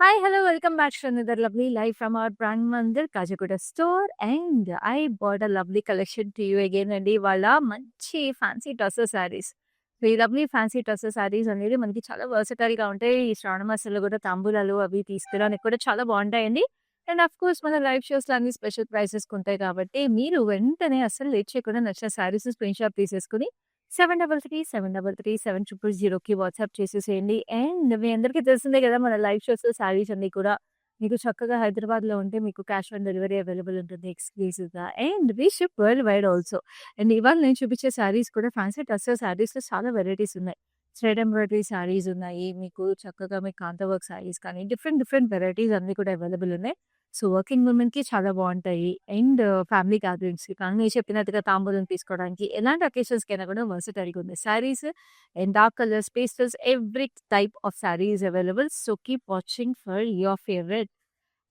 Hi, hello, welcome back to another lovely live from our brand Mandir Kajagoda store. And I bought a lovely collection to you again అండి. ఇవాళ మంచి fancy tussar sarees. So, ఈ lovely fancy tussar saris అనేది మనకి చాలా వర్సటైల్‌గా ఉంటాయి. ఈ శ్రావణ మాసంలో కూడా తాంబూలాలు అవి తీసుకెళ్ళడానికి కూడా చాలా బావుంటాయండి. అండ్ ఆఫ్ కోర్స్ మన లైవ్ షోస్‌లో అన్ని స్పెషల్ ప్రైజెస్‌కి ఉంటాయి కాబట్టి మీరు వెంటనే అస్సలు లేట్ చేయకుండా నచ్చిన శారీస్ స్క్రీన్‌షాట్ తీసేసుకొని 7337337000కి వాట్సాప్ చేసేసేయండి. అండ్ మీ అందరికీ తెలిసిందే కదా! మన లైవ్ షోస్‌లో శారీస్ అన్నీ కూడా మీకు చక్కగా హైదరాబాద్‌లో ఉంటే మీకు క్యాష్ ఆన్ డెలివరీ అవైలబుల్ ఉంటుంది ఎక్స్‌క్లూజివ్‌గా. And we ship world wide also. And ఇవాళ నేను చూపించే శారీస్ కూడా ఫ్యాన్సీ టస్సర్ శారీస్‌లో చాలా వెరైటీస్ ఉన్నాయి. థ్రెడ్ ఎంబ్రాయిడరీ శారీస్ ఉన్నాయి. మీకు చక్కగా మీకు కాంతా వర్క్ శారీస్ కానీ డిఫరెంట్ డిఫరెంట్ వెరైటీస్ అన్నీ కూడా అవైలబుల్ ఉన్నాయి. సో, వర్కింగ్ ఉమెన్‌కి చాలా బావుంటాయి. అండ్ ఫ్యామిలీ గ్యాదరింగ్స్‌కి కానీ నేను చెప్పినట్టుగా తాంబూలం తీసుకోవడానికి ఎలాంటి అకేషన్స్‌కైనా కూడా వర్సటైల్‌గా ఉన్నాయి. Saris and dark colours, pastels every type of sari is available. So, keep watching for your favourite.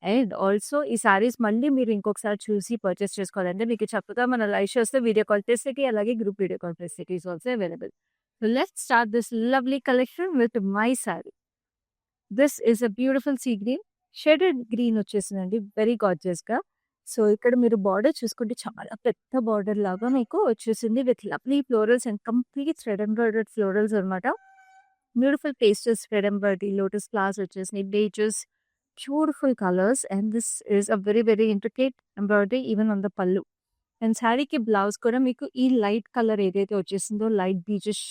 And also ఈ శారీస్ మళ్ళీ మీరు ఇంకొకసారి చూసి పర్చేస్ చేసుకోవాలంటే మీకు చక్కగా మన లైవ్ షోస్‌లో వీడియో కాల్ ఫెసిలిటీ అలాగే group video call facility is also available. So, let's start this lovely collection with my sari. This is a beautiful sea green. Shaded green వచ్చేసిందండి. వెరీ గార్జియస్‌గా. సో, ఇక్కడ మీరు బార్డర్ చూసుకుంటే చాలా పెద్ద బార్డర్ లాగా మీకు వచ్చేసింది with lovely florals and complete thread embroidered florals అనమాట. Beautiful pastels thread embroidery, lotus flowers వచ్చేసినాయి, beiges, beautiful colours and this is a very very intricate embroidery even on the pallu. And శారీకి blouse కూడా మీకు ఈ light colour ఏదైతే వచ్చేసిందో light beigish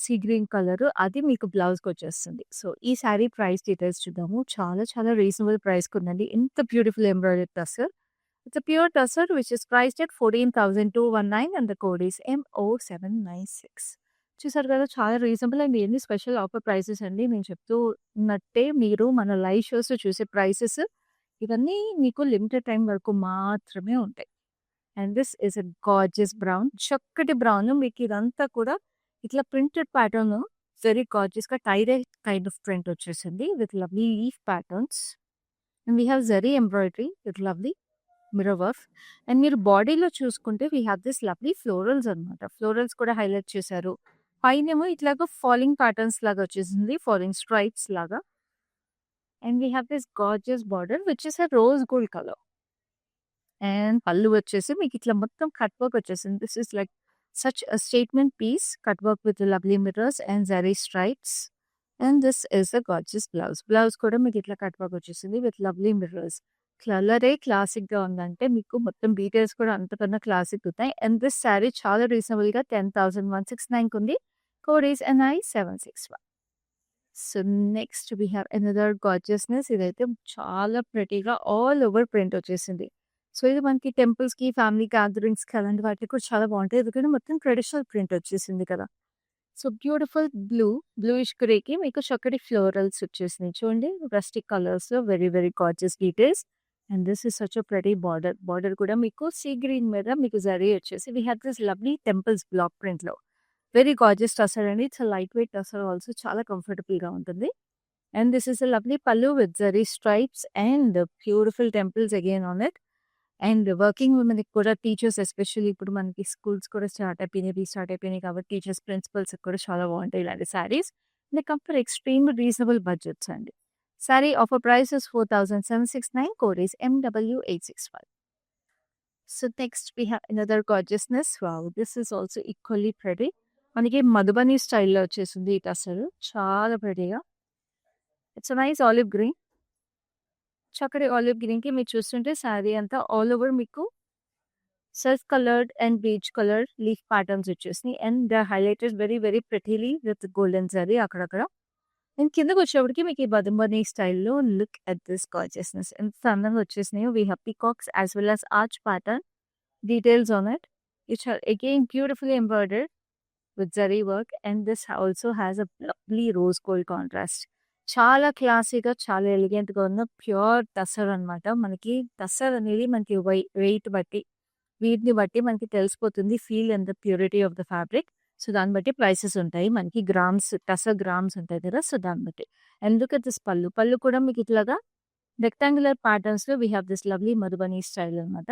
sea green colour అది మీకు బ్లౌజ్‌కి వచ్చేస్తుంది. సో, ఈ శారీ ప్రైస్ డీటెయిల్స్ చూద్దాము. చాలా చాలా రీజనబుల్ ప్రైస్‌కి ఉందండి. ఇంత beautiful embroidery tussar. It's a pure tussar which is priced at 14,219 and the code is MO796. చూసారు కదా! చాలా రీజనబుల్ అండ్ ఎన్ని స్పెషల్ ఆఫర్ ప్రైసెస్ అండి. నేను చెప్తూ ఉన్నట్టే మీరు మన లైవ్ షోస్‌లో చూసే ప్రైసెస్ ఇవన్నీ మీకు లిమిటెడ్ టైమ్ వరకు మాత్రమే ఉంటాయి. And this is a gorgeous brown. చక్కటి బ్రౌన్ మీకు ఇదంతా కూడా ఇట్లా ప్రింటెడ్ ప్యాటర్న్ వెరీ గార్జియస్‌గా tie dye kind of print వచ్చేసింది with lovely leaf patterns. And we have zari embroidery with lovely mirror work. And మీరు బాడీలో చూసుకుంటే we have this lovely florals అనమాట. ఫ్లోరల్స్ కూడా హైలైట్ చేశారు. పైనేమో ఇట్లాగా ఫాలింగ్ ప్యాటర్న్స్ లాగా వచ్చేసింది. ఫాలింగ్ స్ట్రైప్స్ లాగా. And we have this gorgeous border which is a rose gold colour. And పళ్ళు వచ్చేసి మీకు ఇట్లా మొత్తం కట్ వర్క్ వచ్చేసింది. This is like such a statement piece cut work with lovely mirrors and zari stripes. And this is a gorgeous blouse. Blouse కూడా మీకు ఇట్లా cut work వచ్చేసింది విత్ లవ్లీ మిర్రర్స్. కలరే క్లాసిక్‌గా ఉందంటే మీకు మొత్తం డీటెయిల్స్ కూడా అంతకన్నా క్లాసిక్ ఉంటాయి. అండ్ దిస్ శారీ చాలా రీజనబుల్‌గా 10,169 ఉంది. Code is NI761. So, next we have another gorgeousness. ఇదైతే చాలా ప్రెటీగా ఆల్ ఓవర్ ప్రింట్ వచ్చేసింది. సో, ఇది మనకి టెంపుల్స్‌కి, ఫ్యామిలీ గ్యాదరింగ్స్‌కి అలాంటి వాటికి కూడా చాలా బావుంటాయి. ఎందుకంటే మొత్తం ట్రెడిషనల్ ప్రింట్ వచ్చేసింది కదా! సో, బ్యూటిఫుల్ బ్లూయిష్ గ్రేకి మీకు చక్కటి ఫ్లోరల్స్ వచ్చేసినాయి. చూడండి రస్టిక్ కలర్స్‌లో very very gorgeous details. And this is such a pretty border. Border కూడా మీకు సీ గ్రీన్ మీద మీకు జరీ వచ్చేసి we have this lovely temples black ప్రింట్‌లో. వెరీ గార్జియస్ టసర్ అండి. It's light weight tussar also చాలా కంఫర్టబుల్‌గా ఉంటుంది. And this is a lovely pallu with zari stripes and beautiful temples again on it. And working ఉమెన్‌కి కూడా టీచర్స్ ఎస్పెషల్లీ ఇప్పుడు మనకి స్కూల్స్ కూడా స్టార్ట్ అయిపోయినాయి, రీస్టార్ట్ అయిపోయినాయి కాబట్టి టీచర్స్, ప్రిన్సిపల్స్‌కి కూడా చాలా బావుంటాయి ఇలాంటి saris. They come for extreme reasonable budgets అండి. Sari offer price is 4,769. Code is MW865. So, next we have another gorgeousness. Wow! This is also equally pretty. మనకి మధుబని స్టైల్‌లో వచ్చేసింది ఈ టసరు. చాలా ప్రెటీగా. It's a nice olive green. చక్కటి ఆలివ్ గ్రీన్‌కి మీరు చూస్తుంటే శారీ అంతా ఆల్ ఓవర్ మీకు self coloured and beach colour leaf patterns వచ్చేసినాయి. And they are highlighted very very ప్రెటీలీ with golden zari అక్కడక్కడ. అండ్ కిందకొచ్చేప్పటికి మీకు ఈ మధుబని స్టైల్‌లో లుక్ ఎట్ దిస్ గార్జియస్‌నెస్. ఎంత అందంగా వచ్చేసినాయో. We have peacocks as well as arch pattern details on it. It's again beautifully embroidered with zari work and this also has a lovely rose gold contrast. చాలా క్లాసీగా, చాలా ఎలిగెంట్‌గా ఉన్న ప్యూర్ టసర్ అనమాట. మనకి టసర్ అనేది మనకి వెయిట్ బట్టి, వీటిని బట్టి మనకి తెలిసిపోతుంది feel and the purity of the fabric. So, దాన్ని బట్టి ప్రైసెస్ ఉంటాయి. మనకి గ్రామ్స్ టసర్ గ్రామ్స్ ఉంటాయి కదా! సో, దాన్ని బట్టి. అండ్ లుక్ ఎట్ దిస్ పల్లు. పల్లు కూడా మీకు ఇట్లాగా రెక్టాంగులర్ ప్యాటర్న్స్‌లో we have this lovely Madhubani style అనమాట.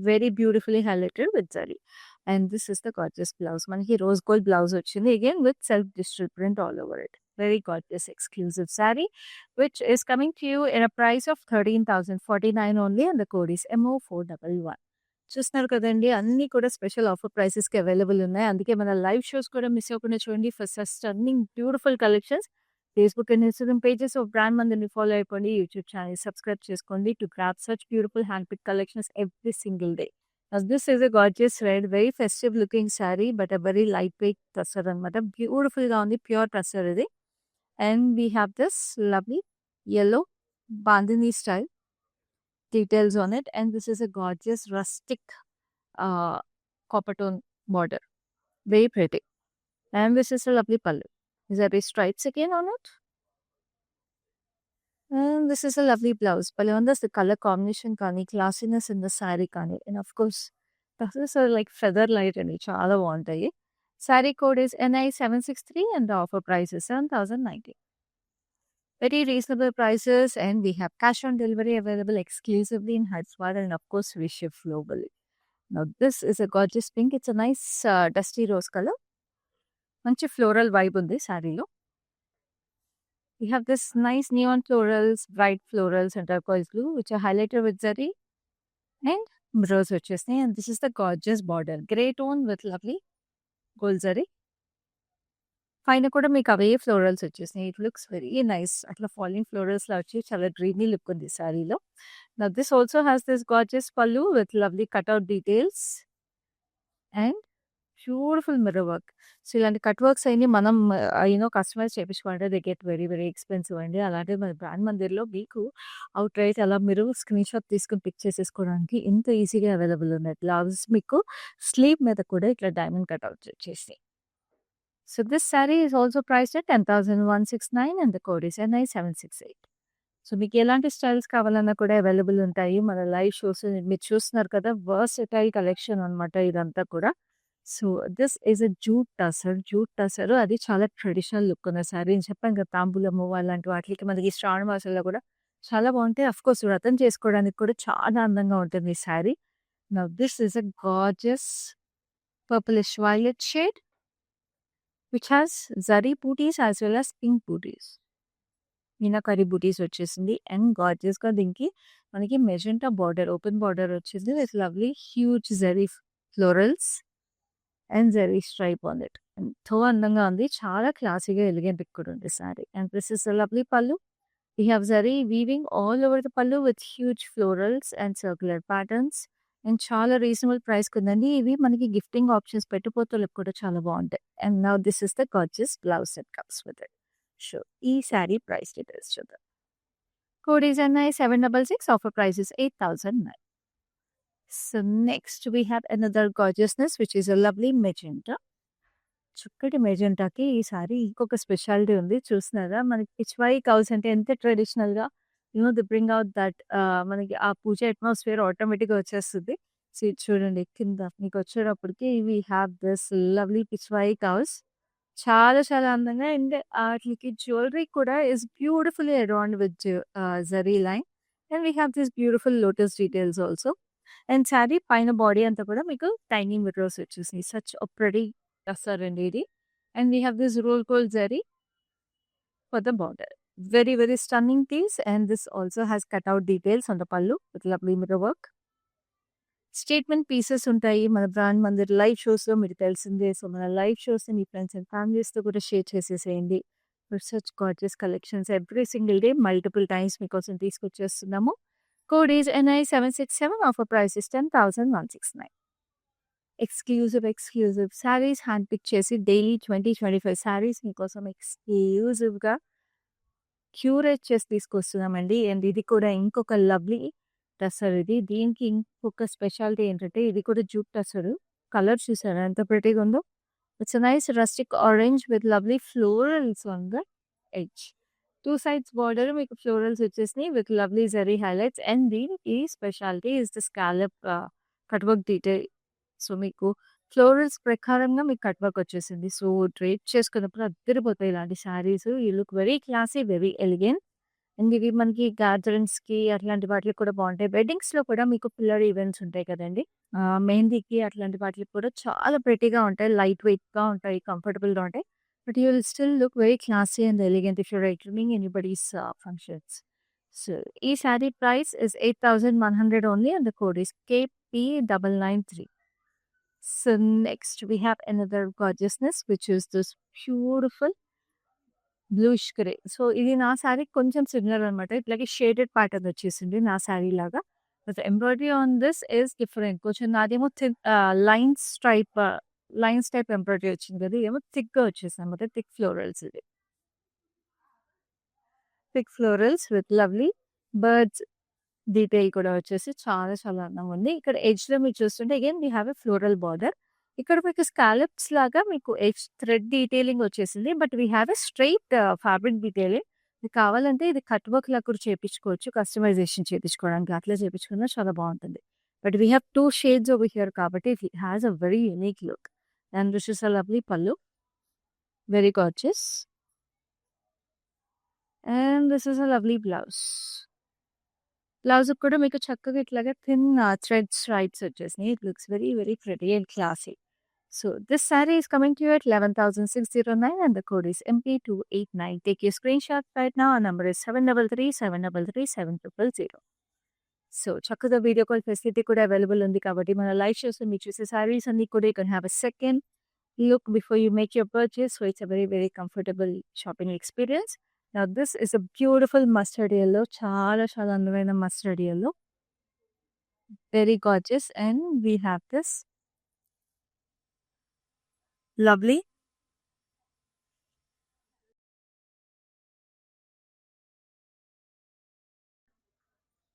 Very beautifully highlighted with zari. And this is the gorgeous blouse. మనకి రోజ్ గోల్డ్ బ్లౌజ్ వచ్చింది. Again with self digital print all over it. Very gorgeous exclusive saree, which is coming to you in a price of 13,049 only, and the code is MO411. చూస్తున్నారు కదండీ! అన్నీ కూడా special offer ప్రైసెస్‌కి available ఉన్నాయి. అందుకే మన live shows కూడా miss అవ్వకుండా చూడండి. For such stunning beautiful collections Facebook and Instagram pages of brand మందిర్‌ని ఫాలో అయిపోండి. యూట్యూబ్ ఛానెల్ సబ్స్క్రైబ్ చేసుకోండి to grab such beautiful hand pick collections every single day. This is a gorgeous red very festive looking sari but a very light weight tussar అనమాట. బ్యూటిఫుల్‌గా ఉంది. Pure tussar ఇది. And we have this lovely yellow bandhani style details on it, and this is a gorgeous rustic copper tone border, very pretty. And this is a lovely pallu. Is there a stripes again on it? And this is a lovely blouse. Pallu on this, the color combination kani, classiness in the saree kani, and of course, this is like feather light and chala baguntayi. Saree code is NI763 and the offer price is 7,090. Very reasonable prices, and we have cash on delivery available exclusively in Hyderabad, and of course we ship globally. Now this is a gorgeous pink. It's a nice dusty rose color. Manchi floral vibe undi saree lo. We have this nice neon florals, bright florals and turquoise blue which are highlighted with zari and mirrors vachesnayi, and this is the gorgeous border. Grey tone with lovely gold zari. పైన కూడా మీకు అవే florals వచ్చేసినాయి. It looks very nice. అట్లా falling ఫ్లోరల్స్‌లా వచ్చి చాలా dreamy look ఉంది సారీలో. Now this also has this gorgeous pallu with lovely cutout details and beautiful mirror work. So ఇలాంటి కట్ వర్క్స్ అయ్యి మనం కస్టమైజ్ చేపించుకుంటే they get very very expensive అండి. అలాంటిది మన బ్రాండ్ మందిర్‌లో మీకు అవుట్‌రైట్ అలా మీరు స్క్రీన్ షాట్ తీసుకొని పిక్ చేసేసుకోవడానికి ఇంత ఈజీగా అవైలబుల్ ఉన్నాయి. బ్లౌజ్ మీకు స్లీవ్ మీద కూడా ఇట్లా డైమండ్ కట్‌ఔట్స్ వచ్చేసాయి. So this saree is also priced at 10,169 and the code is NI768. So మీకు ఎలాంటి స్టైల్స్ కావాలన్నా కూడా అవైలబుల్ ఉంటాయి. మన లైవ్ షోస్ మీరు చూస్తున్నారు కదా, వర్సటైల్ కలెక్షన్ అనమాట ఇదంతా కూడా. So this is a jute tussar. Jute tussar అది చాలా ట్రెడిషనల్ లుక్ ఉన్న శారీ. నేను చెప్పాను కదా, తాంబూలము అలాంటి వాటికి మనకి శ్రావణ మాసంలో కూడా చాలా బాగుంటాయి. అఫ్ కోర్స్ వ్రతం చేసుకోవడానికి కూడా చాలా అందంగా ఉంటుంది ఈ sari. Now this is a gorgeous purplish violet shade which has zari booties as well as pink booties. Meenakari booties వచ్చేసింది అండ్ గార్జియస్‌గా దీనికి మనకి మెజెంటా బార్డర్, ఓపెన్ బార్డర్ వచ్చింది with lovely huge zari florals and zari stripe on it. ఎంతో అందంగా ఉంది. చాలా క్లాసీగా ఎలిగెంట్ కూడా ఉంది sari. And this is a lovely pallu. We have zari weaving all over the pallu with huge florals and circular patterns. And చాలా reasonable ప్రైస్‌కి ఉందండి. ఇవి మనకి గిఫ్టింగ్ ఆప్షన్స్ పెట్టుపోతలకు కూడా చాలా బాగుంటాయి. And now this is the gorgeous blouse that comes with it. So ఈ sari price details చూద్దాం. Code is NI766. Offer price is 8,009. So next we have another gorgeousness which is a lovely magenta. చక్కటి మెజెంటాకి ఈ sorry ఇంకొక speciality ఉంది. చూస్తున్నారా, మనకి pichwai cows అంటే ఎంత ట్రెడిషనల్‌గా దే బ్రింగ్ ఔట్ దట్ మనకి ఆ పూజ అట్మాస్ఫియర్ ఆటోమేటిక్‌గా వచ్చేస్తుంది. సో ఇది చూడండి, కింద మీకు వచ్చేటప్పటికి we have this lovely pichwai cows. చాలా చాలా అందంగా, అండ్ ఆటికి జ్యువెలరీ కూడా is beautifully adorned with zari line. And we have this beautiful lotus details also. And sari పైన బాడీ అంతా కూడా మీకు టైనీ మిర్రర్స్ వచ్చేసినాయి. సచ్ అ ప్రెటీ టస్సర్ అండి ఇది. And we have this roll gold zari for the border. Very very stunning piece, and this also has cutout details on the pallu with lovely mirror work. Statement pieces ఉంటాయి మన brand Mandir live షోస్‌లో, మీకు తెలిసిందే. So మన live షోస్‌ని మీ friends and ఫ్యామిలీస్‌తో కూడా share చేసేసేయండి. For such gorgeous collections every single day multiple times మీకోసం తీసుకొచ్చేస్తున్నాము. Code is NI767. Offer price is 10,169. Exclusive saris hand pick చేసి డైలీ 20-25 శారీస్ మీకోసం ఎక్స్క్లూజివ్‌గా క్యూరేట్ చేసి తీసుకొస్తున్నామండి. అండ్ ఇది కూడా ఇంకొక లవ్లీ టసర్ ఇది. దీనికి ఇంకొక స్పెషాలిటీ ఏంటంటే ఇది కూడా జూట్ టసరు. కలర్ చూసారా ఎంత ప్రెటీగా ఉందో. It's a nice rustic orange with lovely florals on the edge. 2 sides border మీకు ఫ్లోరల్స్ వచ్చేసినాయి with lovely zari highlights. And దీనికి speciality is the scallop cut work detail. So మీకు ఫ్లోరల్స్ ప్రకారంగా మీకు కట్ వర్క్ వచ్చేసింది. సో డ్రేప్ చేసుకున్నప్పుడు అద్దరిపోతాయి ఇలాంటి saris. You look very classy, very elegant. And ఇవి మనకి గ్యాదరింగ్స్‌కి అట్లాంటి వాటికి కూడా బాగుంటాయి. వెడ్డింగ్స్‌లో కూడా మీకు పిల్లర్ ఈవెంట్స్ ఉంటాయి కదండీ! మెహందీకి అట్లాంటి వాటికి కూడా చాలా ప్రెటీగా ఉంటాయి. లైట్ వెయిట్‌గా ఉంటాయి. కంఫర్టబుల్‌గా ఉంటాయి. but you will still look very classy and elegant if you're attending anybody's functions. So, each saree price is 8,100 only, and the code is KP993. So, next we have another gorgeousness, which is this beautiful bluish grey. So, ఇది నా శారీకి కొంచెం similar అనమాట. ఇట్లాగే shaded pattern వచ్చేసింది నా శారీ లాగా. But embroidery on this is different. కొంచెం నాదేమో లైన్స్ టైప్ ఎంబ్రాయిడరీ వచ్చింది కదా! ఇదేమో థిక్‌గా వచ్చేసిందనమాట. థిక్ ఫ్లోరల్స్ ఇది. Thick florals with lovely birds detail కూడా వచ్చేసి చాలా చాలా అందంగా ఉంది. ఇక్కడ ఎడ్జ్‌లో మీరు చూస్తుంటే again we have a floral border. ఇక్కడ మీకు స్కాలప్స్ లాగా మీకు ఎడ్జ్ థ్రెడ్ డీటెయిలింగ్ వచ్చేసింది. But we have a straight fabric detailing. మీకు కావాలంటే ఇది కట్ వర్క్ లాగా కూడా చేపించుకోవచ్చు. కస్టమైజేషన్ చేపించుకోవడానికి అట్లా చేపించుకున్నా చాలా బాగుంటుంది. But we have 2 shades over here కాబట్టి it has a very unique look. And this is a lovely pallu. Very gorgeous. And this is a lovely blouse. బ్లౌజ్‌కి కూడా మీకు చక్కగా ఇట్లాగా థిన్ థ్రెడ్ స్ట్రైప్స్ వచ్చేసినాయి. It looks very very pretty and classy. So, this saree is coming to you at 11,609 and the code is MP289. Take your screenshot right now. Our number is 733-733-7000. So, చక్కగా video call facility కూడా available ఉంది కాబట్టి మన live షోస్‌లో మీరు చూసే సారీస్ అన్నీ కూడా you can have a second look before you make your purchase. So, it's a very very comfortable shopping experience. Now this is a beautiful mustard yellow. చాలా చాలా అందమైన mustard yellow. Very gorgeous and we have this lovely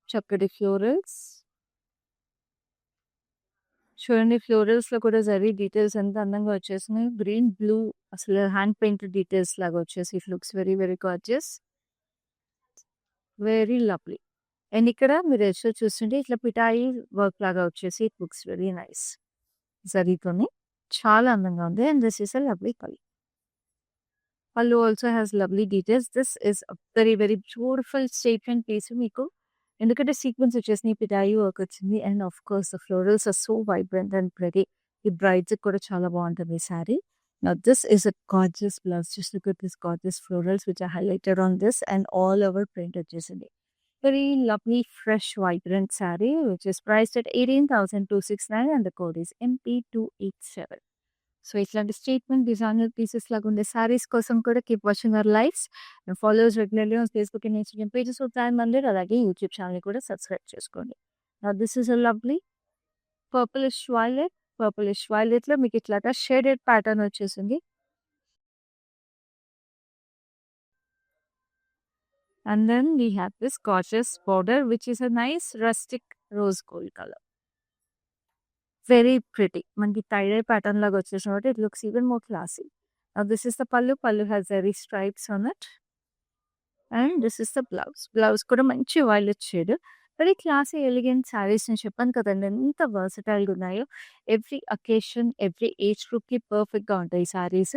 చక్కటి florals. చూడండి ఫ్లోరల్స్‌లో కూడా zari details ఎంత అందంగా వచ్చేసినాయి. Green, blue అసలు హ్యాండ్ పెయింటెడ్ డీటెయిల్స్ లాగా వచ్చేసి it looks very very gorgeous. Very lovely. And ఇక్కడ మీరు ఎడ్జ్‌లో చూస్తుంటే ఇట్లా పిటాయి వర్క్ లాగా వచ్చేసి ఇట్ లుక్స్ వెరీ నైస్. జరీతోని చాలా అందంగా ఉంది. And this is a lovely pallu. Pallu also has lovely details. This is a very very beautiful statement piece మీకు. ఎందుకంటే సీక్వెన్స్ వచ్చేసినాయి. పిటాయి వర్క్ వచ్చింది. And of course the florals are so vibrant and pretty. ఈ బ్రైడ్స్‌కి కూడా చాలా బాగుంటుంది ఈ sari. Now this is a gorgeous blouse. Just look at this gorgeous florals which are highlighted on this and all over print వచ్చేసింది. Very lovely fresh vibrant saree which is priced at 18,269 and the code is MP287. So, ఇట్లాంటి statement designer pieces లాగా ఉండే sarees కోసం కూడా keep watching our lives. And follow us regularly on Facebook and Instagram pages of plan Mandir. అలాగే YouTube ఛానెల్‌ని కూడా subscribe చేసుకోండి. Now this is a lovely purplish violet. Purplish వైలెట్‌లో మీకు ఇట్లాగా షేడెడ్ ప్యాటర్న్ వచ్చేసింది. And then we have this gorgeous border which is a nice rustic rose gold colour. Very pretty. మనకి tie dye pattern లాగా వచ్చేసిన కాబట్టి it looks even more classy. Now this is the pallu. Pallu has zari stripes on it. And this is the blouse. Blouse కూడా మంచి violet shade. Very classy elegant saris నేను చెప్పాను కదండి ఎంత వర్సటైల్‌గా ఉన్నాయో. ఎవ్రీ అకేషన్, ఎవ్రీ ఏజ్ గ్రూప్‌కి పర్ఫెక్ట్‌గా ఉంటాయి ఈ saris.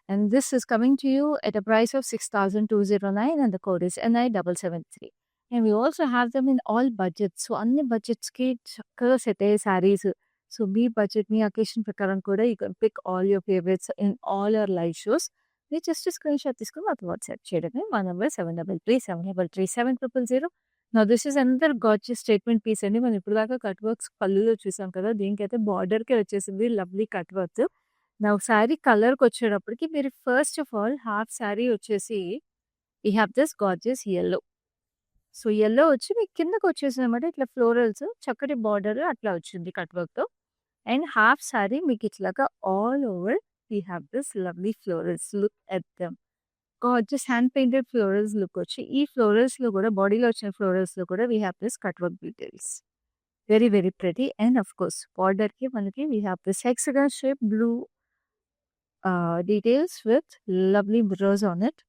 And this is coming to you at a price of 6,209 and the code is NI773. And we also have them in all budgets. So, అన్ని బడ్జెట్స్‌కి చక్కగా సెట్ అయ్యే శారీస్. సో, మీ బడ్జెట్, మీ అకేషన్ ప్రకారం కూడా you can pick all your favourites in all your live shows. మీరు just screenshot తీసుకొని మాకు వాట్సాప్ చేయడమే. మా number 7337337000. Now this is another gorgeous statement piece అండి. మనం ఇప్పటిదాకా కట్ వర్క్స్ పల్లులో చూసాం కదా! దీనికైతే బార్డర్‌కే వచ్చేసింది lovely cut work. Now saree కలర్‌కొచ్చేటప్పటికి మీరు first of all half saree వచ్చేసి we have this gorgeous yellow. So, yellow వచ్చి మీకు కిందకొచ్చేసిందనమాట. ఇట్లా ఫ్లోరల్స్ చక్కటి బార్డర్ అట్లా వచ్చింది కట్ వర్క్‌తో. అండ్ హాఫ్ శారీ మీకు ఇట్లాగా all over we have this lovely florals. Look at them. Gorgeous hand painted florals look వచ్చి ఈ ఫ్లోరల్స్‌లో కూడా బాడీలో వచ్చిన ఫ్లోరల్స్‌లో కూడా we have this cut work details. Very very pretty. And of course బార్డర్‌కి మనకి we have this hexagon shape blue details with lovely mirrors on it.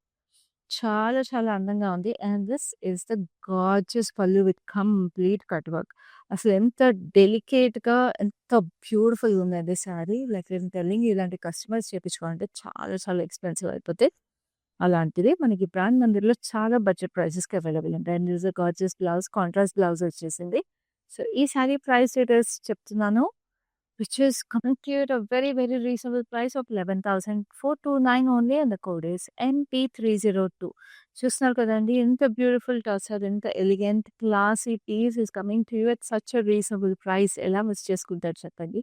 చాలా చాలా అందంగా ఉంది. And this is the gorgeous pallu with complete cut work. అసలు ఎంత డెలికేట్‌గా ఎంత బ్యూటిఫుల్‌గా ఉందండి sari. Like I'm telling you ఇలాంటి కస్టమైజ్ చేపించుకోవాలంటే చాలా చాలా ఎక్స్‌పెన్సివ్ అయిపోతాయి. అలాంటిది మనకి బ్రాండ్ మందిర్‌లో చాలా బడ్జెట్ ప్రైసెస్‌కి అవైలబుల్ ఉంటాయి. And this is a gorgeous blouse. Contrast blouse వచ్చేసింది. సో, ఈ శారీ ప్రైస్ డీటెయిల్స్ చెప్తున్నాను. which is coming to you at a very, very reasonable price of 11,429 only, and the code is MP302. చూస్తున్నారు కదండి, ఎంత beautiful tussar, ఎంత elegant classy piece is coming to you at such a reasonable price. ఎలా miss చేసుకుంటారు చెప్పండి.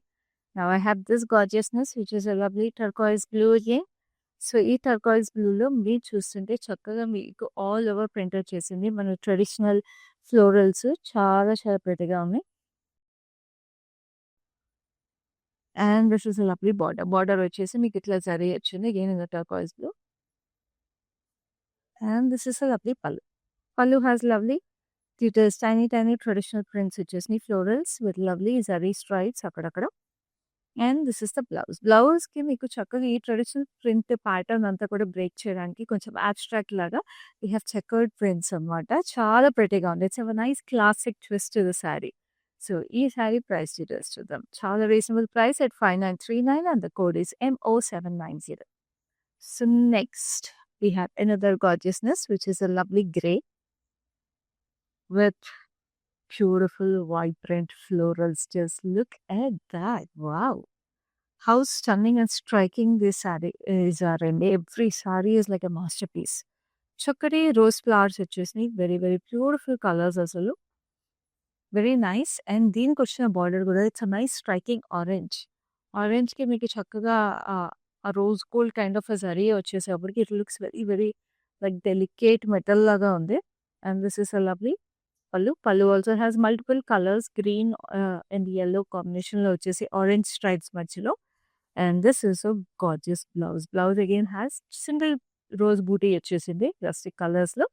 Now I have this gorgeousness which is a lovely turquoise blue again. So ఈ టర్కాయిస్ బ్లూలో మీరు చూస్తుంటే చక్కగా మీకు ఆల్ ఓవర్ ప్రింటర్ చేసింది మన ట్రెడిషనల్ ఫ్లోరల్స్. చాలా చాలా ప్రెట్టిగా ఉన్నాయి. And this is a lovely border. Border వచ్చేసి మీకు ఇట్లా జరీ వచ్చింది again in the turquoise blue. And this is a lovely pallu. Pallu has lovely details, tiny tiny traditional prints వచ్చేసి florals with lovely zari stripes అక్కడక్కడ. And this is the blouse. బ్లౌజ్కి మీకు చక్కగా ఈ ట్రెడిషనల్ ప్రింట్ ప్యాటర్న్ అంతా కూడా బ్రేక్ చేయడానికి కొంచెం abstract లాగా వీ హ్యావ్ చెకర్డ్ ప్రింట్స్ అనమాట. చాలా ప్రెటీగా ఉంది. It's nice classic twist to the sari. So ఈ శారీ ప్రైస్ డీటెయిల్స్ చూద్దాం. చాలా reasonable price at 5939 and the code is MO790. So next we have another gorgeousness which is a lovely grey with beautiful vibrant florals. Just look at that. Wow. How stunning and striking this saree is. Every saree is like a masterpiece. చక్కటి rose flowers వచ్చేసినాయి. Very very beautiful colours అసలు. Very nice. And దీనికి వచ్చిన border కూడా it's a nice striking orange. ఆరెంజ్కి మీకు చక్కగా ఆ rose gold kind of zari వచ్చేసేపటికి it looks very very like delicate metal లాగా ఉంది. And this is a lovely pallu. Pallu also has multiple colours, green and yellow కాంబినేషన్లో వచ్చేసి ఆరెంజ్ స్ట్రైప్స్ మధ్యలో. And this is a gorgeous blouse. Blouse again has single rose బూటీ వచ్చేసింది rustic కలర్స్లో.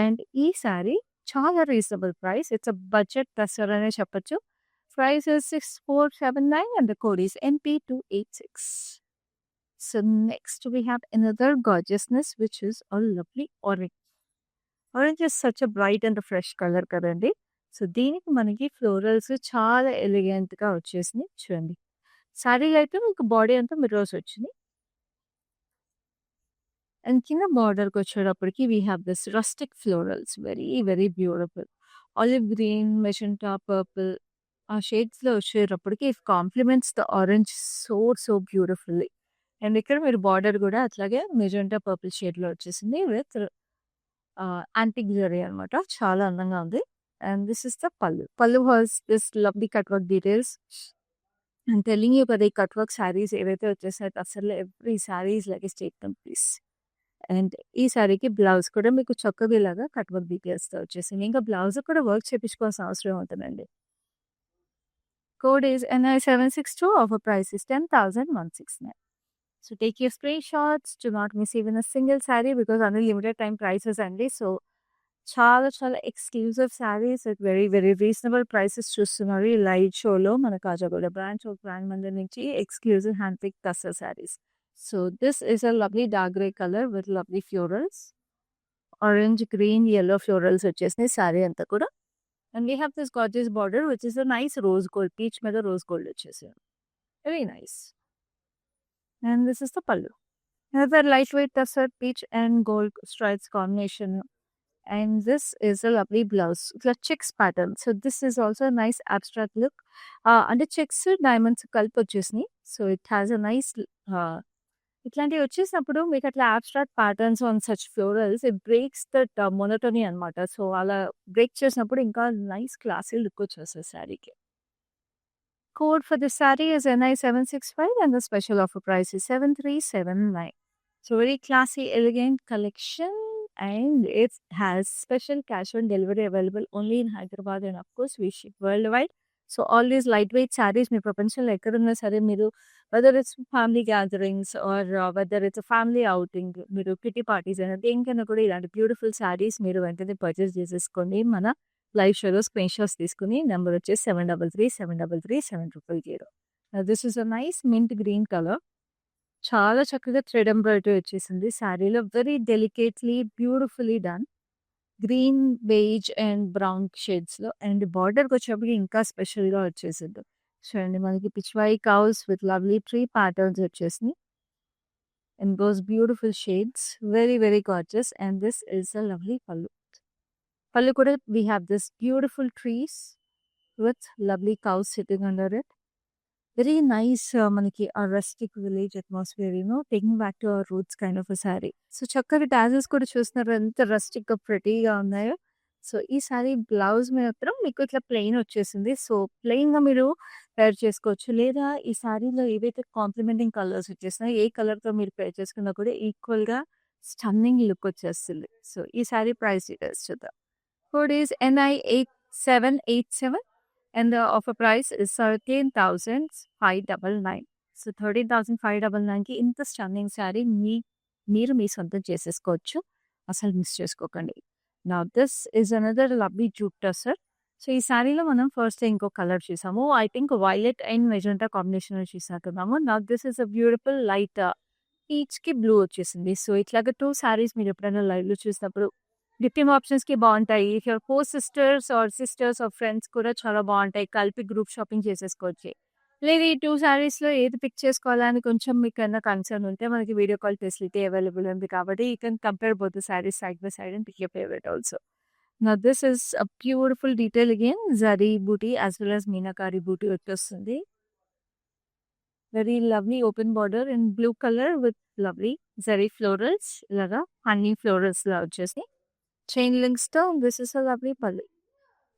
And ఈ శారీ చాలా reasonable price. It's a budget tussar అనే చెప్పొచ్చు. Price is 6479 and the code is MP286. So next we have another gorgeousness which is a lovely orange. Orange is such a bright and fresh colour కదండి. So దీనికి మనకి florals చాలా ఎలిగెంట్గా వచ్చేసినాయి. చూడండి, శారీలో అయితే మీకు బాడీ అంతా మిర్రర్స్ వచ్చింది. అండ్ కింద బార్డర్కి వచ్చేటప్పటికి we have this rustic florals. Very very beautiful. Olive green, magenta, purple ఆ షేడ్స్లో వచ్చేటప్పటికి it compliments the orange so so beautifully. And ఇక్కడ మీరు బార్డర్ కూడా అట్లాగే మెజెంటా పర్పుల్ షేడ్లో వచ్చేసింది విత్ యాంటిక్ జరీ అనమాట. చాలా అందంగా ఉంది. And this is the pallu. Pallu has this lovely cut work details. And telling you కదా, ఈ కట్ వర్క్ శారీస్ ఏవైతే వచ్చేసాయో అసలు every sari is like a statement piece. And ఈ శారీకి బ్లౌజ్ కూడా మీకు చక్కగా ఇలాగా కట్ వర్క్ డీటెయిల్స్తో వచ్చేసింది. ఇంకా బ్లౌజ్ కూడా వర్క్ చేయించుకోవాల్సిన అవసరం అవుతుందండి. Code is NI762. Offer price is 10,169. So take your screenshots. Do not miss even a single saree because only limited time prices అండి. సో చాలా చాలా exclusive sarees at very very reasonable prices చూస్తున్నారు ఈ live షోలో. మన Kajaguda branch of brand Mandir నుంచి exclusive hand pick tussar sarees. So this is a lovely dark grey colour with lovely florals. Orange, green, yellow florals వచ్చేసినాయి saree అంతా కూడా. And we have this gorgeous border which is a nice rose gold. Peach మీద rose gold వచ్చేసారు. Very nice. And this is the pallu. Another lightweight tussar peach and gold stripes combination. And this is a lovely blouse. It's a checks pattern. So this is also a nice abstract look. And the checks diamonds kalp వచ్చేసినాయి. So it has a nice ఇట్లాంటివి వచ్చేసినప్పుడు మీకు అట్లా abstract patterns on such florals, it breaks that monotony అనమాట. So అలా break చేసినప్పుడు ఇంకా nice classy look వచ్చేస్తుంది శారీకి. Code for the saree is NI765 and the special offer price is 7379. So very classy, elegant collection, and it has special cash on delivery available only in Hyderabad, and of course we ship worldwide. So all these lightweight sarees మీ ప్రపంచంలో ఎక్కడున్నా సరే మీరు whether it's family gatherings or whether it's a family outing, మీరు kitty parties అయినా దేనికైనా కూడా ఇలాంటి beautiful saris మీరు వెంటనే పర్చేస్ చేసేసుకోండి. మన లైవ్ షోలో స్క్రీన్ షాట్స్ తీసుకుని. నెంబర్ వచ్చేసి 7337337000. This is a nice mint green colour. చాలా చక్కగా థ్రెడ్ ఎంబ్రాయిడరీ వచ్చేసింది శారీలో. Very delicately beautifully done. Green, beige and brown షేడ్స్లో. అండ్ బార్డర్కి వచ్చేప్పటికి ఇంకా స్పెషల్గా వచ్చేసింది. చూడండి, మనకి pichwai cows with lovely tree patterns వచ్చేసినాయి. And those beautiful shades. Very very gorgeous. And this is a lovely pallu. Pallu kuda we have this beautiful trees with lovely cows sitting under it. Very nice మనకి ఆ rustic village atmosphere taking back to our roots kind of a sorry. So, చక్కగా tassels కూడా చూస్తున్నారు ఎంత రస్టిక్‌గా ప్రెటీగా ఉన్నాయో. So, ఈ sorry blouse మాత్రం మీకు ఇట్లా ప్లెయిన్ వచ్చేసింది. సో, ప్లెయిన్‌గా మీరు పేర్ చేసుకోవచ్చు. లేదా ఈ సారీలో ఏవైతే కాంప్లిమెంటింగ్ కలర్స్ వచ్చేసినాయో ఏ కలర్‌తో మీరు పేర్ చేసుకున్నా కూడా ఈక్వల్‌గా స్టన్నింగ్ లుక్ వచ్చేస్తుంది. సో, ఈ సారీ ప్రైస్ డీటెయిల్స్ చూద్దాం. Code is NI8787 and the offer price is 13,599. So 13,599కి ఇంత స్టన్నింగ్ శారీ మీరు మీ సొంతం చేసేసుకోవచ్చు. అసలు మిస్ చేసుకోకండి. Now this is another lovely jute tussar. So ఈ శారీలో మనం ఫస్ట్ ఇంకో కలర్ చూసాము. I think violet and magenta కాంబినేషన్‌లో చూసినట్టున్నాము. Now this is a beautiful light పీచ్‌కి బ్లూ వచ్చేసింది. సో ఇట్లాగా 2 శారీస్ మీరు ఎప్పుడైనా లైవ్‌లో చూసినప్పుడు గిఫ్టింగ్ ఆప్షన్స్‌కి బావుంటాయి. If your 4 sisters or friends కూడా చాలా బావుంటాయి. కలిపి గ్రూప్ షాపింగ్ చేసేసుకోవచ్చు. లేదు ఈ 2 శారీస్‌లో ఏది పిక్ చేసుకోవాలా అని కొంచెం మీకన్నా కన్సర్న్ ఉంటే మనకి వీడియో కాల్ ఫెసిలిటీ అవైలబుల్ ఉంది కాబట్టి you can compare both the sarees side by side and pick your favourite also. Now this is a beautiful detail again zari buti as well as meenakari buti వచ్చేస్తుంది. Very lovely open border in blue colour with lovely zari florals ఇలాగా honey ఫ్లోరల్స్‌లా వచ్చేసి chain links down. This is a lovely pallu.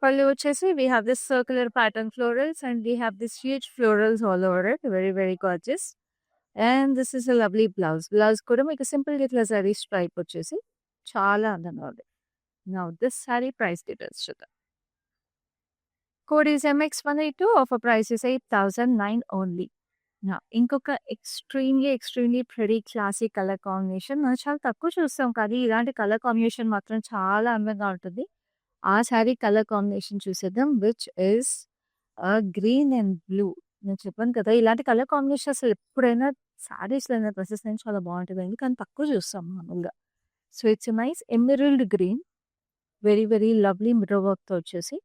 Pallu వచ్చేసి we have this circular pattern florals and we have this huge florals all over it. Very, very gorgeous. And this is a lovely blouse. Blouse కూడా మీకు simple ఇట్లా zari stripe వచ్చేసి చాలా అందంగా ఉంది. Now this saree price details చూద్దాం. Code is MX182. Offer price is 8,009 only. ఇంకొక extremely pretty classy colour combination మనం చాలా తక్కువ చూస్తాం కానీ ఇలాంటి కలర్ కాంబినేషన్ మాత్రం చాలా అందంగా ఉంటుంది. ఆ శారీ కలర్ కాంబినేషన్ చూసేద్దాం which is green and blue. నేను చెప్పాను కదా! ఇలాంటి కలర్ కాంబినేషన్ అసలు ఎప్పుడైనా శారీస్‌లో అయినా డ్రెసెస్ అయినా చాలా బావుంటదండి. కానీ తక్కువ చూస్తాం మామూలుగా. So, it's a nice emerald green. Very, very lovely mirror వర్క్‌తో వచ్చేసి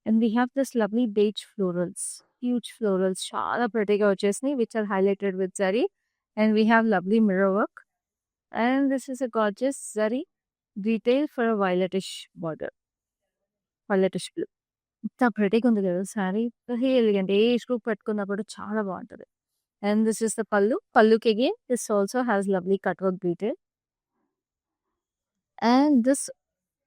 and we have this lovely beige florals. Huge florals చాలా ప్రెటీగా వచ్చేసినాయి which are highlighted with zari and we have lovely mirror work and this is a gorgeous zari detail for a violetish border. Violetish blue. ఇంత ప్రెటీగా ఉంది కదా saree. Very elegant. ఏ age group పెట్టుకున్నా కూడా చాలా బావుంటది. అండ్ దిస్ ఈస్ ద పల్లు. పల్లుకి again this also has lovely cut work detail. And this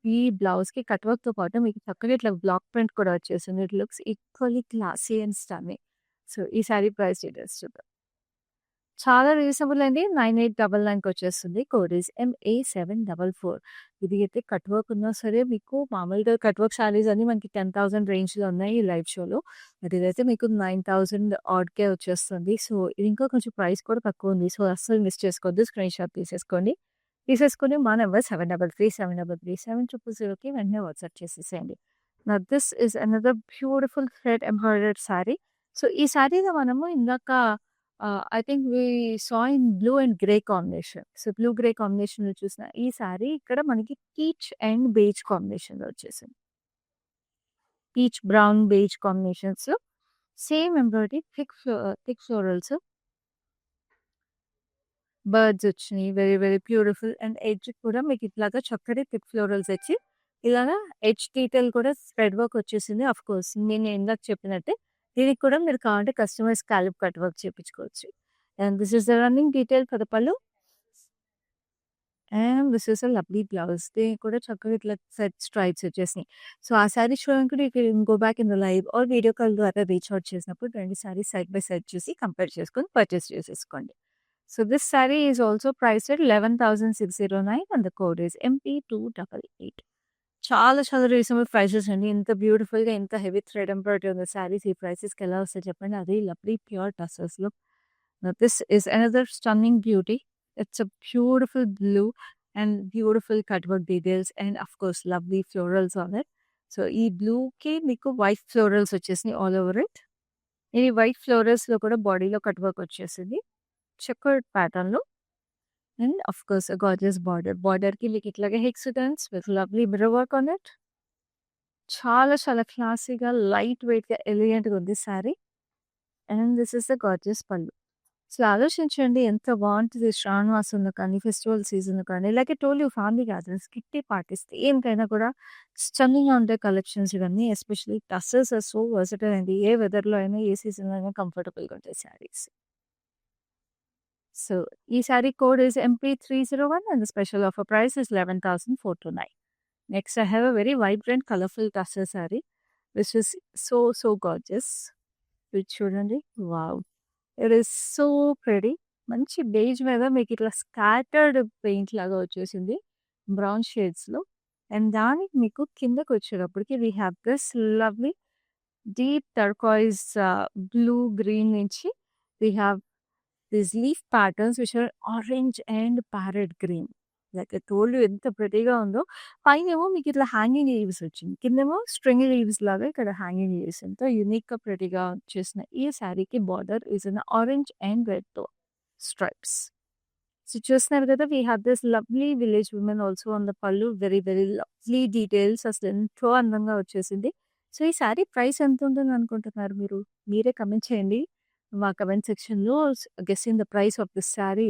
ఈ బ్లౌజ్‌కి కట్ వర్క్‌తో పాటు మీకు చక్కగా ఇట్లా బ్లాక్ ప్రింట్ కూడా వచ్చేసింది. It looks equally classy and stunning. So, ఈ శారీ ప్రైస్ డీటెయిల్స్ చూద్దాం. చాలా రీజనబుల్ అండి. 9899కి వచ్చేస్తుంది. Code is MA744. ఇది అయితే కట్ వర్క్ ఉన్నా సరే మీకు మామూలుగా కట్ వర్క్ శారీస్ అన్నీ మనకి 10,000 రేంజ్‌లో ఉన్నాయి ఈ లైవ్ షోలో. బట్ ఇదైతే మీకు 9,000 ఆడ్‌కే వచ్చేస్తుంది. సో, ఇది ఇంకా కొంచెం ప్రైస్ కూడా తక్కువ ఉంది. సో, అస్సలు మిస్ చేసుకోవద్దు. స్క్రీన్ షాట్ తీసేసుకోండి. తీసేసుకొని మా నంబర్ 7337007000కి వెంటనే వాట్సాప్ చేసేసేయండి. Now this is another beautiful thread embroidered sari. So, ఈ శారీలో మనము ఇందాక I think we saw in blue and grey combination. So, blue grey కాంబినేషన్‌లో చూసిన ఈ శారీ ఇక్కడ మనకి పీచ్ అండ్ బేజ్ కాంబినేషన్‌లో వచ్చేసింది. పీచ్ బ్రౌన్ బేజ్ కాంబినేషన్స్‌లో same embroidery thick florals. Birds వచ్చినాయి. Very, very beautiful and edge కూడా మీకు ఇట్లాగా చక్కటి థిక్ ఫ్లోరల్స్ వచ్చి ఇలాగా ఎడ్జ్ డీటెయిల్ కూడా థ్రెడ్ వర్క్ వచ్చేసింది. ఆఫ్‌కోర్స్ నేను ఇందాక చెప్పినట్టే దీనికి కూడా మీరు కావాలంటే కస్టమైజ్ స్కాలప్ కట్ వర్క్ చేపించుకోవచ్చు. And this is the running detail for the pallu. And this is a lovely blouse. దీనికి కూడా చక్కగా ఇట్లా సెట్ స్ట్రైప్స్ వచ్చేసినాయి. సో, ఆ శారీ చూడడానికి you can go back in the live or video call ద్వారా reach out చేసినప్పుడు 2 శారీస్ సైడ్ బై సైడ్ చూసి కంపేర్ చేసుకొని పర్చేస్ చేసేసుకోండి. So this saree is also priced at 11,609 and the code is MP288. చాలా చాలా రీజనబుల్ ప్రైసెస్ అండి. ఇంత బ్యూటిఫుల్‌గా ఇంత హెవీ థ్రెడ్ ఎంబ్రాయిడరీ ఉన్న శారీస్ ఈ ప్రైసెస్‌కి ఎలా వస్తాయి చెప్పండి. అది లవ్లీ ప్యూర్ టసర్స్‌లో. This is another stunning beauty. It's a beautiful blue and beautiful cut work details and of course lovely florals on it. So, ఈ బ్లూకి మీకు వైట్ ఫ్లోరల్స్ వచ్చేసినాయి ఆల్ ఓవర్ ఇట్. ఈ వైట్ ఫ్లోరల్స్‌లో కూడా బాడీలో కట్ వర్క్ వచ్చేసింది. చెకర్డ్ ప్యాటర్న్‌లో and of course gorgeous border. బార్డర్‌కి మీకు ఇట్లాగే hexagons with lovely mirror work on it. చాలా చాలా క్లాసీగా, లైట్ వెయిట్‌గా, ఎలిగెంట్‌గా ఉంది sari. And this is the gorgeous పల్లు. అసలు ఆలోచించండి ఎంత బావుంటది శ్రావణ మాసంలో కానీ, ఫెస్టివల్ సీజన్‌లో కానీ, like I told you family gatherings, kitty parties దేనికైనా కూడా స్టన్నింగ్‌గా ఉంటాయి కలెక్షన్స్ ఇవన్నీ. Especially tussars are so versatile అండి. ఏ వెదర్‌లో అయినా, ఏ సీజన్‌లో అయినా కంఫర్టబుల్‌గా ఉంటాయి శారీస్. సో, ఈ sari code is MP301 and the special offer price is 11,429. Next I have a very vibrant colourful tussar sari which is so gorgeous. ఇది చూడండి. Wow! It is so pretty. మంచి బేజ్ మీద మీకిట్లా స్కాటర్డ్ పెయింట్ లాగా వచ్చేసింది. బ్రౌన్ షేడ్స్‌లో. అండ్ దానికి మీకు కిందకొచ్చేటప్పటికి we have this lovely deep turquoise blue green నుంచి we have these leaf patterns which are orange and parrot green. Like I told you ఎంత ప్రెటీగా ఉందో. పైనేమో మీకిట్లా హ్యాంగింగ్ లీవ్స్ వచ్చింది. కిందేమో స్ట్రింగ్ లీవ్స్ లాగా ఇక్కడ హ్యాంగింగ్ లీవ్స్. ఎంతో యూనిక్‌గా ప్రెటీగా వచ్చేసిన ఈ శారీకి border is in orange and రెడ్‌తో స్ట్రైప్స్. సో చూస్తున్నారు కదా! We have this lovely village women also on the pallu. Very lovely details అసలు ఎంతో అందంగా వచ్చేసింది. సో ఈ శారీ ప్రైస్ ఎంత ఉంటుందనుకుంటున్నారు మీరు? మీరే కమెంట్ చేయండి. మా కమెంట్ సెక్షన్‌లో guessing the price of this sari.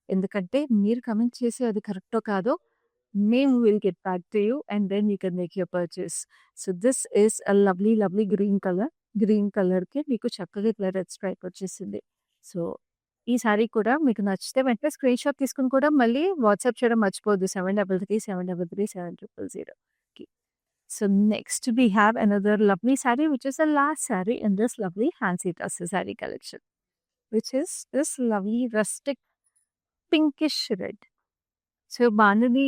ఎందుకంటే మీరు కమెంట్ చేసి అది కరెక్టో కాదో మేము will get back to you and then you can make your purchase. So this is a lovely green colour. Green కలర్‌కి మీకు చక్కగా ఇట్లా రెడ్ స్ట్రైప్ వచ్చేసింది. సో ఈ శారీ కూడా మీకు నచ్చితే వెంటనే స్క్రీన్‌షాట్ తీసుకొని కూడా మళ్ళీ వాట్సాప్ చేయడం మర్చిపోవద్దు 7337337000కి. So next we have another lovely saree which is the last saree in this lovely fancy tussar sari collection. Which is this lovely rustic pinkish red. So bandhani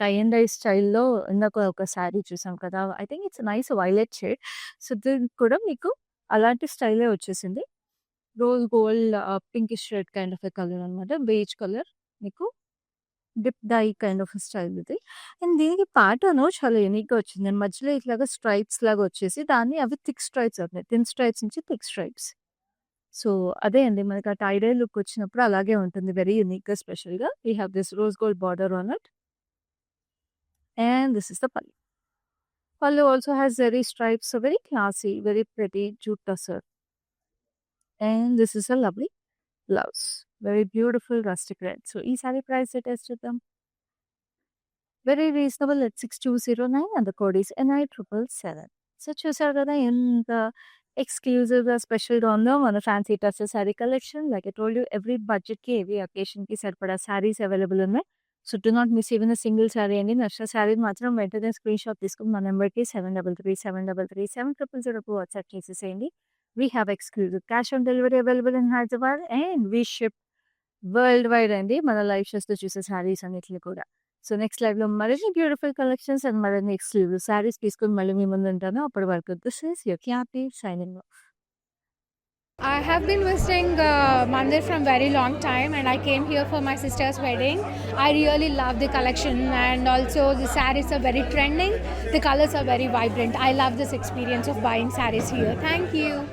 tie and dye స్టైల్‌లో ఇందాక ఒక శారీ చూసాం కదా! I think it's nice violet shade. So దీనికి కూడా మీకు అలాంటి స్టైలే వచ్చేసింది. Rose gold pinkish red kind of a colour అనమాట. బేజ్ కలర్ మీకు dip dye kind of style ఇది. అండ్ దీనికి ప్యాటర్న్ చాలా యూనిక్‌గా వచ్చింది. మధ్యలో ఇట్లాగా స్ట్రైప్స్ లాగా వచ్చేసి దాన్ని అవి థిక్ స్ట్రైప్స్ అవుతున్నాయి. థిన్ స్ట్రైప్స్ నుంచి థిక్ స్ట్రైప్స్. సో అదే అండి మనకి ఆ టై డై లుక్ వచ్చినప్పుడు అలాగే ఉంటుంది. వెరీ యూనిక్‌గా స్పెషల్‌గా. We have this rose gold border on it. And this is the pallu. Pallu also has zari stripes. So very classy, very pretty jute tussar. And this is a lovely blouse. Very beautiful rustic red. So ఈ sari price details చూద్దాం. Very reasonable at 6209 and the code is NI777. So చూసారు కదా ఎంత ఎక్స్‌క్లూజివ్‌గా, స్పెషల్‌గా ఉందో మన fancy tussar sari collection. Like I told you every బడ్జెట్‌కి, ఎవ్రీ అకేషన్‌కి సరిపడా శారీస్ అవైలబుల్ ఉన్నాయి. So do not miss even a single sari అండి. నచ్చిన శారీని మాత్రం వెంటనే స్క్రీన్‌షాట్ తీసుకొని మా నంబర్‌కి 7337337000కు వాట్సాప్ చేసేసేయండి. We have exclusive cash on delivery available in Hyderabad and we ship world wide అండి. మన లైవ్ షోస్‌లో చూసే శారీస్ అన్నిటిని కూడా. సో నెక్స్ట్ లైవ్‌లో మరిన్ని బ్యూటిఫుల్ కలెక్షన్స్ అండ్ మరిన్ని ఎక్స్‌క్లూజివ్ శారీస్ తీసుకొని మళ్ళీ మీ ముందుంటాను. అప్పటి వరకు this is your Khyati signing off. I have been visiting Mandir from very long time, and I came here for my sister's wedding. I really love the collection, and also the sarees are very trending. The colors are very vibrant. I love this experience of buying sarees here. Thank you.